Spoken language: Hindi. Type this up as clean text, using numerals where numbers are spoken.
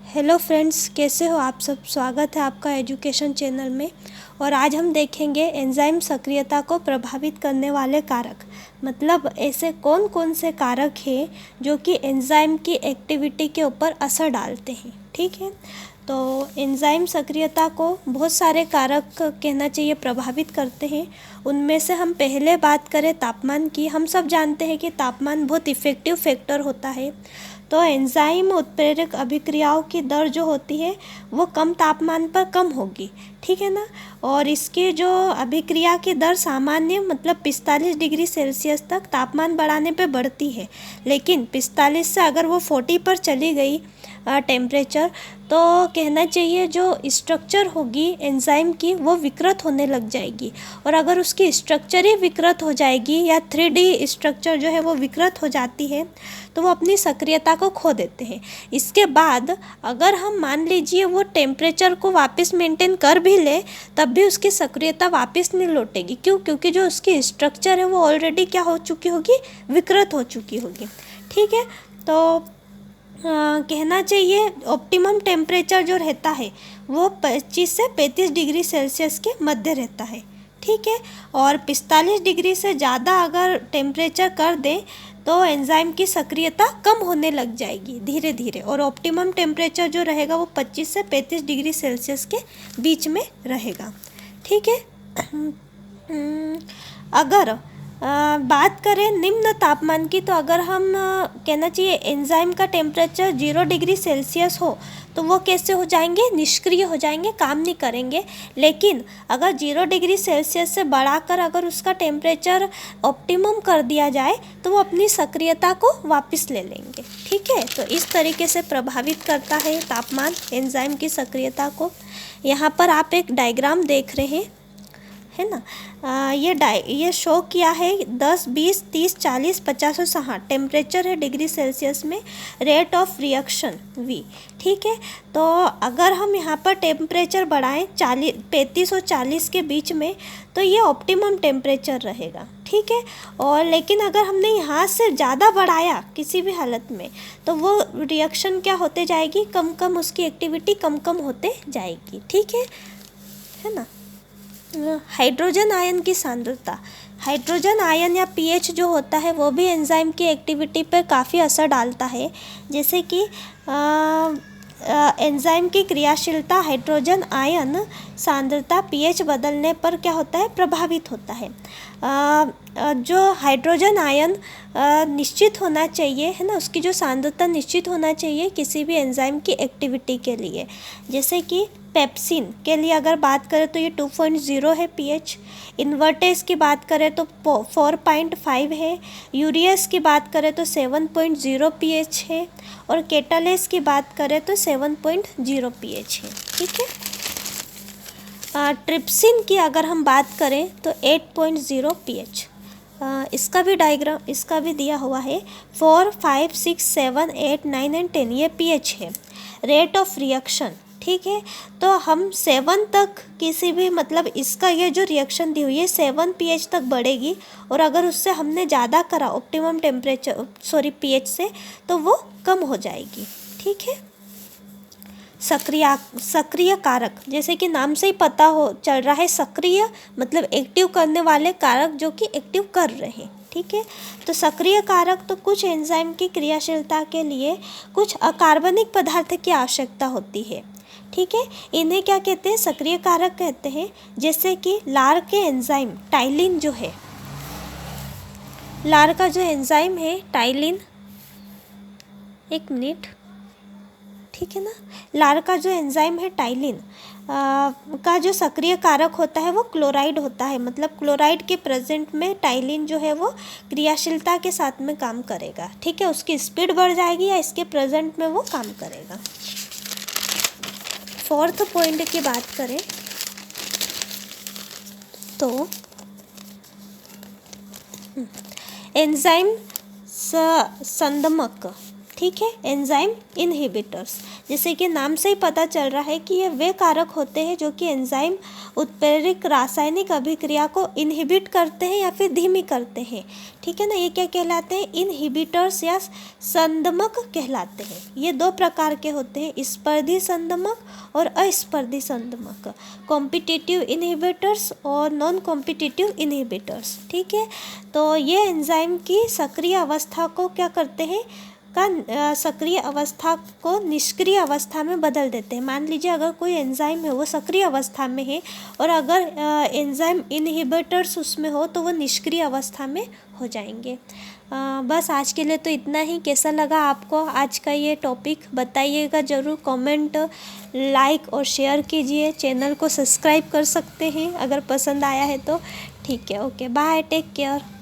हेलो फ्रेंड्स, कैसे हो आप सब। स्वागत है आपका एजुकेशन चैनल में। और आज हम देखेंगे एंजाइम सक्रियता को प्रभावित करने वाले कारक, मतलब ऐसे कौन कौन से कारक हैं जो कि एंजाइम की एक्टिविटी के ऊपर असर डालते हैं। ठीक है, तो एंजाइम सक्रियता को बहुत सारे कारक कहना चाहिए प्रभावित करते हैं। उनमें से हम पहले बात करें तापमान की। हम सब जानते हैं कि तापमान बहुत इफ़ेक्टिव फैक्टर होता है। तो एंजाइम उत्प्रेरक अभिक्रियाओं की दर जो होती है वो कम तापमान पर कम होगी, ठीक है ना। और इसकी जो अभिक्रिया की दर सामान्य मतलब 45 डिग्री सेल्सियस तक तापमान बढ़ाने पे बढ़ती है, लेकिन 45 से अगर वो 40 पर चली गई टेम्परेचर, तो कहना चाहिए जो स्ट्रक्चर होगी एंजाइम की वो विकृत होने लग जाएगी। और अगर उसकी स्ट्रक्चर ही विकृत हो जाएगी या 3D स्ट्रक्चर जो है वो विकृत हो जाती है, तो वो अपनी सक्रियता को खो देते हैं। इसके बाद अगर हम मान लीजिए वो टेम्परेचर को वापस मेंटेन कर भी ले, तब भी उसकी सक्रियता वापस नहीं लौटेगी। क्यों? क्योंकि जो उसकी स्ट्रक्चर है वो ऑलरेडी क्या हो चुकी होगी, विकृत हो चुकी होगी। ठीक है, तो कहना चाहिए ऑप्टिमम टेम्परेचर जो रहता है वो 25 से 35 डिग्री सेल्सियस के मध्य रहता है। ठीक है, और 45 डिग्री से ज़्यादा अगर टेम्परेचर कर दें तो एंजाइम की सक्रियता कम होने लग जाएगी धीरे धीरे। और ऑप्टिमम टेम्परेचर जो रहेगा वो 25 से 35 डिग्री सेल्सियस के बीच में रहेगा। ठीक है, अगर बात करें निम्न तापमान की, तो अगर हम कहना चाहिए एंजाइम का टेम्परेचर 0 डिग्री सेल्सियस हो तो वो कैसे हो जाएंगे, निष्क्रिय हो जाएंगे, काम नहीं करेंगे। लेकिन अगर 0 डिग्री सेल्सियस से बढ़ाकर अगर उसका टेम्परेचर ऑप्टिमम कर दिया जाए तो वो अपनी सक्रियता को वापस ले लेंगे। ठीक है, तो इस तरीके से प्रभावित करता है तापमान एंजाइम की सक्रियता को। यहाँ पर आप एक डायग्राम देख रहे हैं, है ना। ये शो किया है 10, 20, 30, 40, 50 और 60 टेम्परेचर है डिग्री सेल्सियस में, रेट ऑफ रिएक्शन V। ठीक है, तो अगर हम यहाँ पर टेम्परेचर बढ़ाएं 35 और 40 के बीच में, तो ये ऑप्टिमम टेम्परेचर रहेगा। ठीक है, और लेकिन अगर हमने यहाँ से ज़्यादा बढ़ाया किसी भी हालत में, तो वो रिएक्शन क्या होते जाएगी, कम कम उसकी एक्टिविटी कम कम होते जाएगी। ठीक है ना। हाइड्रोजन आयन की सांद्रता, हाइड्रोजन आयन या पीएच जो होता है वो भी एंजाइम की एक्टिविटी पर काफ़ी असर डालता है। जैसे कि एंजाइम की क्रियाशीलता हाइड्रोजन आयन सांद्रता पीएच बदलने पर क्या होता है, प्रभावित होता है। जो हाइड्रोजन आयन निश्चित होना चाहिए, है ना, उसकी जो सांद्रता निश्चित होना चाहिए किसी भी एंजाइम की एक्टिविटी के लिए। जैसे कि पेप्सिन के लिए अगर बात करें तो ये 2.0 है पीएच। इन्वर्टेज की बात करें तो 4.5 है। यूरियस की बात करें तो 7.0 पीएच है। और केटालेस की बात करें तो 7.0 पीएच है। ठीक है, ट्रिप्सिन की अगर हम बात करें तो 8.0 पीएच। इसका भी डायग्राम, इसका भी दिया हुआ है। 4, 5, 6, 7, 8, 9 एंड 10 ये पीएच है। रेट ऑफ रिएक्शन, ठीक है, तो हम 7 तक किसी भी मतलब इसका ये जो रिएक्शन दी हुई है 7 पीएच तक बढ़ेगी। और अगर उससे हमने ज़्यादा करा ऑप्टिमम टेम्परेचर पीएच से, तो वो कम हो जाएगी। ठीक है, सक्रिय कारक, जैसे कि नाम से ही पता हो चल रहा है, सक्रिय मतलब एक्टिव करने वाले कारक जो कि एक्टिव कर रहे हैं। ठीक है, तो सक्रिय कारक तो कुछ एंजाइम की क्रियाशीलता के लिए कुछ अकार्बनिक पदार्थ की आवश्यकता होती है। ठीक है, इन्हें क्या कहते हैं, सक्रिय कारक कहते हैं। जैसे कि लार के एंजाइम टाइलिन जो है, लार का जो एंजाइम है टाइलिन, एक मिनट, ठीक है ना, लार का जो एंजाइम है टाइलिन का जो सक्रिय कारक होता है वो क्लोराइड होता है। मतलब क्लोराइड के प्रेजेंट में टाइलिन जो है वो क्रियाशीलता के साथ में काम करेगा। ठीक है, उसकी स्पीड बढ़ जाएगी या इसके प्रेजेंट में वो काम करेगा। फोर्थ पॉइंट की बात करें तो एंजाइम संदमक, ठीक है, एंजाइम इनहिबिटर्स। जैसे कि नाम से ही पता चल रहा है कि ये वे कारक होते हैं जो कि एंजाइम उत्प्रेरक रासायनिक अभिक्रिया को इनहिबिट करते हैं या फिर धीमी करते हैं। ठीक है ना, ये क्या कहलाते हैं? इनहिबिटर्स या संदमक कहलाते हैं। ये दो प्रकार के होते हैं, स्पर्धी संदमक और अस्पर्धी संदमक, कॉम्पिटिटिव इनहिबिटर्स और नॉन कॉम्पिटिटिव इनहिबिटर्स। ठीक है, तो ये एंजाइम की सक्रिय अवस्था को क्या करते हैं? सक्रिय अवस्था को निष्क्रिय अवस्था में बदल देते हैं। मान लीजिए अगर कोई एंजाइम है वो सक्रिय अवस्था में है और अगर एंजाइम इनहिबिटर्स उसमें हो तो वो निष्क्रिय अवस्था में हो जाएंगे। बस आज के लिए तो इतना ही। कैसा लगा आपको आज का ये टॉपिक बताइएगा ज़रूर, कमेंट, लाइक और शेयर कीजिए। चैनल को सब्सक्राइब कर सकते हैं अगर पसंद आया है तो। ठीक है, ओके, बाय, टेक केयर।